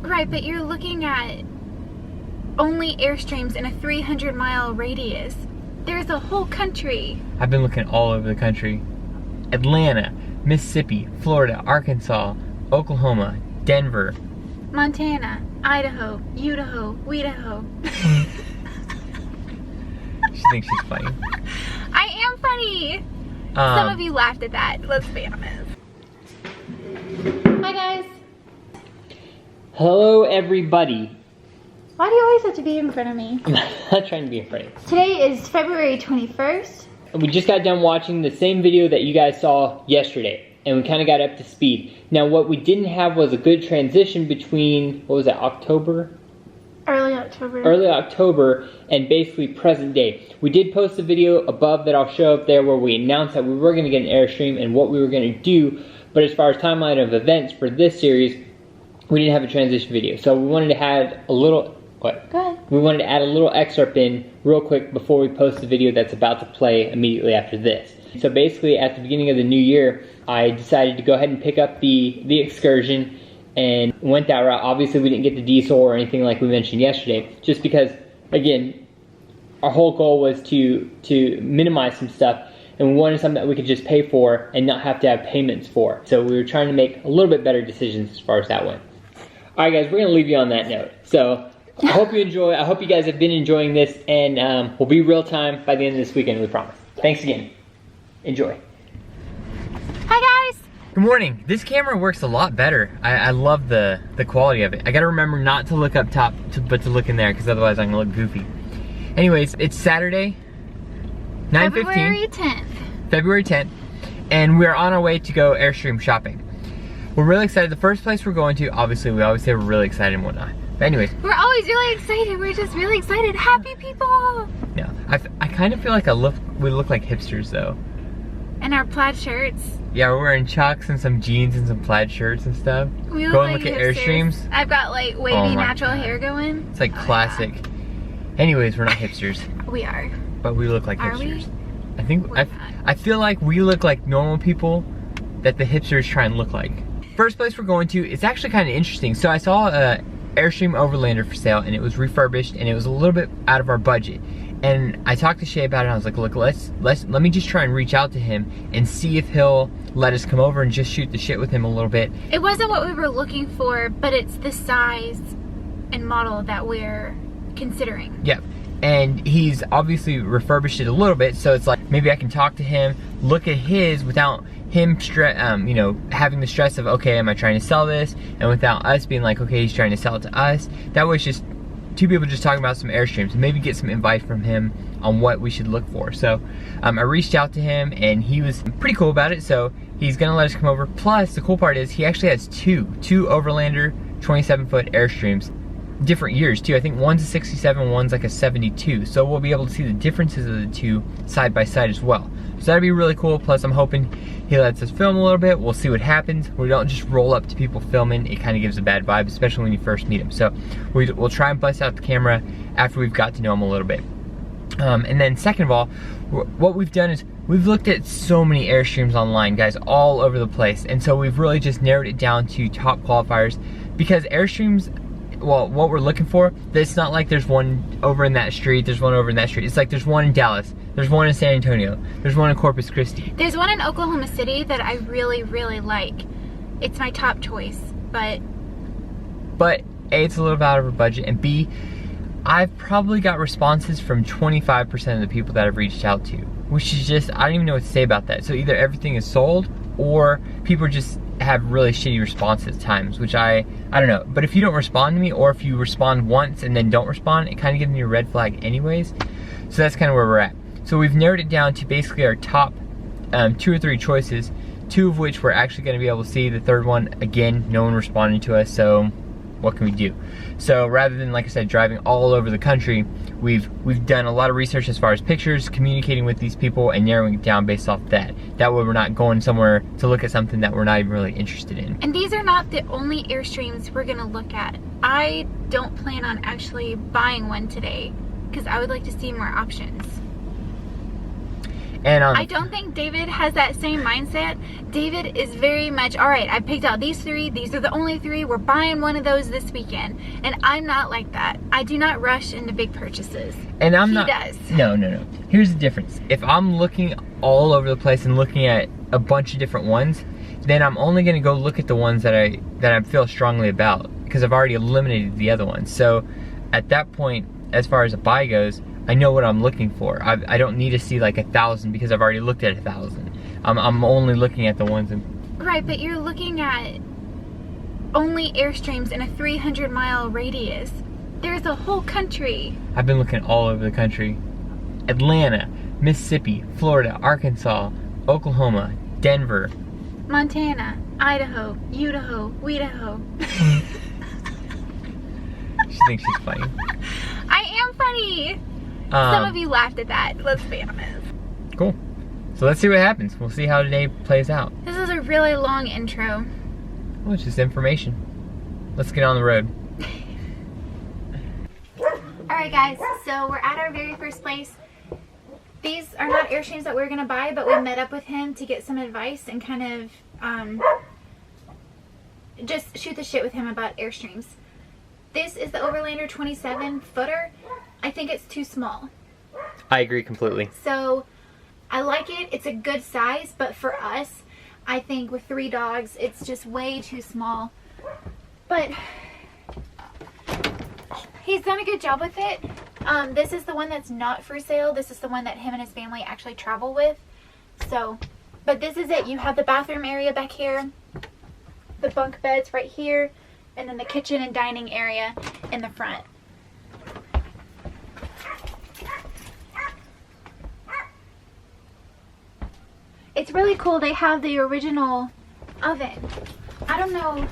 Right, but you're looking at only Airstreams in a 300-mile radius. There's a whole country. I've been looking all over the country. Atlanta, Mississippi, Florida, Arkansas, Oklahoma, Denver, Montana, Idaho, Idaho, Weedaho. She thinks she's funny. I am funny. Some of you laughed at that, let's be honest. Hi guys. Hello everybody. Why do you always have to be in front of me? I'm not trying to be afraid. Today is February 21st. We just got done watching the same video that you guys saw yesterday, and we kind of got up to speed. Now what we didn't have was a good transition between, what was that, October? Early October. Early October and basically present day. We did post a video above that I'll show up there where we announced that we were going to get an Airstream and what we were going to do, but as far as timeline of events for this series, we didn't have a transition video. So we wanted to add a little, what? Go ahead. We wanted to add a little excerpt in real quick before we post the video that's about to play immediately after this. So basically at the beginning of the new year, I decided to go ahead and pick up the excursion and went that route. Obviously we didn't get the diesel or anything like we mentioned yesterday, just because, again, our whole goal was to minimize some stuff, and we wanted something that we could just pay for and not have to have payments for. So we were trying to make a little bit better decisions as far as that went. Alright guys, we're going to leave you on that note. So I hope you enjoy. I hope you guys have been enjoying this, and we'll be real time by the end of this weekend, we promise. Thanks again. Enjoy. Hi guys. Good morning. This camera works a lot better. I love the quality of it. I gotta remember not to look up top, but to look in there, because otherwise I'm gonna look goofy. Anyways, it's Saturday, 9:15. February 10th. February 10th, and we're on our way to go Airstream shopping. We're really excited. The first place we're going to, obviously, we always say we're really excited and whatnot. But anyways. We're always really excited. We're just really excited. Happy people. No, I kind of feel like we look like hipsters though. And our plaid shirts. Yeah, we're wearing chucks and some jeans and some plaid shirts and stuff. We Go and look at Airstreams. I've got like wavy natural hair going. It's like classic. Yeah. Anyways, we're not hipsters. We are. But we look like are hipsters. We? I think I feel like we look like normal people that the hipsters try and look like. First place we're going to, it's actually kind of interesting. So I saw a Airstream Overlander for sale, and it was refurbished, and it was a little bit out of our budget. And I talked to Shay about it, and I was like, look, let me just try and reach out to him and see if he'll let us come over and just shoot the shit with him a little bit. It wasn't what we were looking for, but it's the size and model that we're considering. Yep. And he's obviously refurbished it a little bit, so it's like maybe I can talk to him, look at his without him you know, having the stress of, okay, am I trying to sell this? And without us being like, okay, he's trying to sell it to us. That way it's just two people just talking about some Airstreams, and maybe get some advice from him on what we should look for. So I reached out to him, and he was pretty cool about it, so he's gonna let us come over. Plus, the cool part is he actually has two Overlander 27-foot Airstreams. Different years too. I think one's a 67, one's like a 72. So we'll be able to see the differences of the two side by side as well. So that'd be really cool. Plus I'm hoping he lets us film a little bit. We'll see what happens. We don't just roll up to people filming. It kind of gives a bad vibe, especially when you first meet them. So we'll try and bust out the camera after we've got to know him a little bit. And then second of all, what we've done is we've looked at so many Airstreams online, guys, all over the place. And so we've really just narrowed it down to top qualifiers, because Airstreams, well, what we're looking for, it's not like there's one over in that street, there's one over in that street. It's like there's one in Dallas, there's one in San Antonio, there's one in Corpus Christi. There's one in Oklahoma City that I really, really like. It's my top choice, but A, it's a little bit out of our budget, and B, I've probably got responses from 25% of the people that I've reached out to, which is just, I don't even know what to say about that. So either everything is sold, or people just have really shitty responses at times, which I don't know. But if you don't respond to me, or if you respond once and then don't respond, it kind of gives me a red flag anyways. So that's kind of where we're at. So we've narrowed it down to basically our top 2 or 3 choices, 2 of which we're actually going to be able to see. The third one, again, no one responded to us, so what can we do? So rather than, like I said, driving all over the country, we've done a lot of research as far as pictures, communicating with these people, and narrowing it down based off that. That way we're not going somewhere to look at something that we're not even really interested in. And these are not the only Airstreams we're gonna look at. I don't plan on actually buying one today, because I would like to see more options. And I don't think David has that same mindset. David is very much, all right, I picked out these 3. These are the only 3. We're buying one of those this weekend. And I'm not like that. I do not rush into big purchases. And He does. No. Here's the difference. If I'm looking all over the place and looking at a bunch of different ones, then I'm only gonna go look at the ones that I feel strongly about, because I've already eliminated the other ones. So at that point, as far as a buy goes, I know what I'm looking for. I don't need to see like 1,000 because I've already looked at 1,000. I'm only looking at the ones Right, but you're looking at only Airstreams in a 300-mile radius. There's a whole country. I've been looking all over the country. Atlanta, Mississippi, Florida, Arkansas, Oklahoma, Denver, Montana, Idaho, Idaho, Weedaho. She thinks she's funny. I am funny. Some of you laughed at that, let's be honest. Cool. So let's see what happens. We'll see how today plays out. This is a really long intro. Well, it's just information. Let's get on the road. Alright guys, so we're at our very first place. These are not Airstreams that we're going to buy, but we met up with him to get some advice and kind of just shoot the shit with him about Airstreams. This is the Overlander 27 footer. I think it's too small. I agree completely. So I like it. It's a good size, but for us, I think with 3 dogs, it's just way too small. But he's done a good job with it. This is the one that's not for sale. This is the one that him and his family actually travel with. So, but this is it. You have the bathroom area back here, the bunk beds right here, and then the kitchen and dining area in the front. It's really cool. They have the original oven. I don't know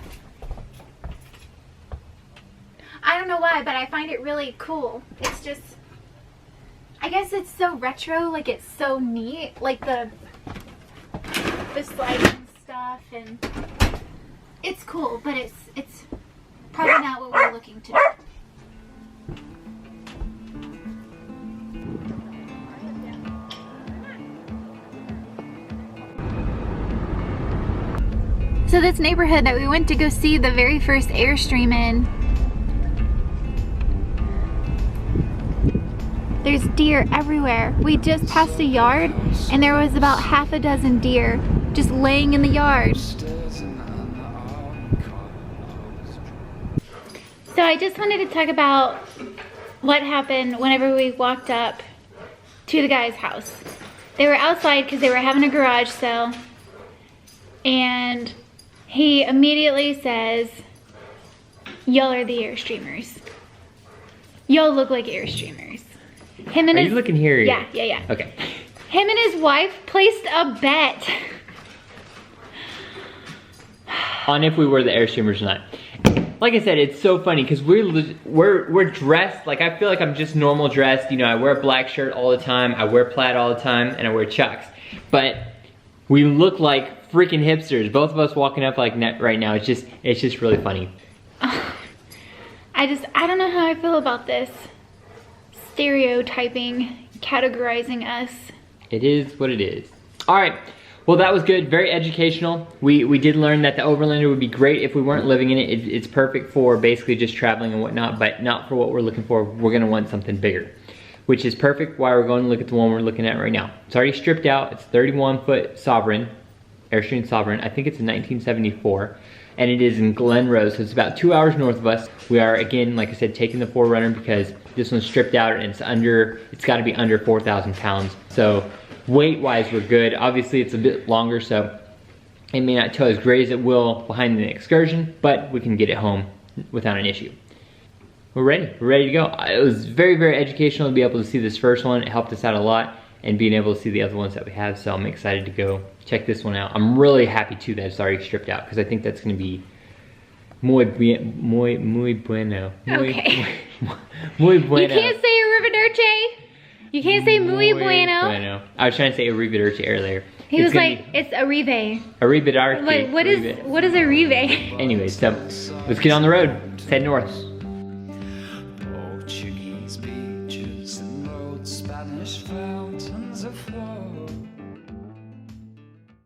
why, but I find it really cool. It's just, I guess it's so retro, like it's so neat, like the sliding stuff, and it's cool, but it's probably not what we're looking to do. So this neighborhood that we went to go see the very first Airstream in, there's deer everywhere. We just passed a yard and there was about half a dozen deer just laying in the yard. So I just wanted to talk about what happened whenever we walked up to the guy's house. They were outside because they were having a garage sale, and he immediately says, "Y'all are the Airstreamers. Y'all look like Airstreamers." Him and Are you looking here? Yeah. Okay. Him and his wife placed a bet on if we were the Airstreamers or not. Like I said, it's so funny because we're dressed, like I feel like I'm just normal dressed. You know, I wear a black shirt all the time, I wear plaid all the time, and I wear Chucks. But we look like freaking hipsters. Both of us walking up like right now. It's just really funny. I don't know how I feel about this. Stereotyping, categorizing us. It is what it is. All right. Well, that was good. Very educational. We did learn that the Overlander would be great if we weren't living in it. It's perfect for basically just traveling and whatnot, but not for what we're looking for. We're gonna want something bigger, which is perfect why we're going to look at the one we're looking at right now. It's already stripped out. It's 31-foot Sovereign, Airstream Sovereign. I think it's a 1974, and it is in Glen Rose, so it's about 2 hours north of us. We are, again, like I said, taking the 4Runner because this one's stripped out and it's gotta be under 4,000 pounds. So weight-wise, we're good. Obviously, it's a bit longer, so it may not tow as great as it will behind the excursion, but we can get it home without an issue. We're ready to go. It was very, very educational to be able to see this first one. It helped us out a lot, and being able to see the other ones that we have, so I'm excited to go check this one out. I'm really happy too that it's already stripped out, because I think that's gonna be muy bueno. Okay. Muy bueno. You can't say arrivederci. You can't say muy bueno. I was trying to say arrivederci earlier. He was like, it's arrive. Arrivederci. What is arrive? Anyway, so let's get on the road. Let's head north.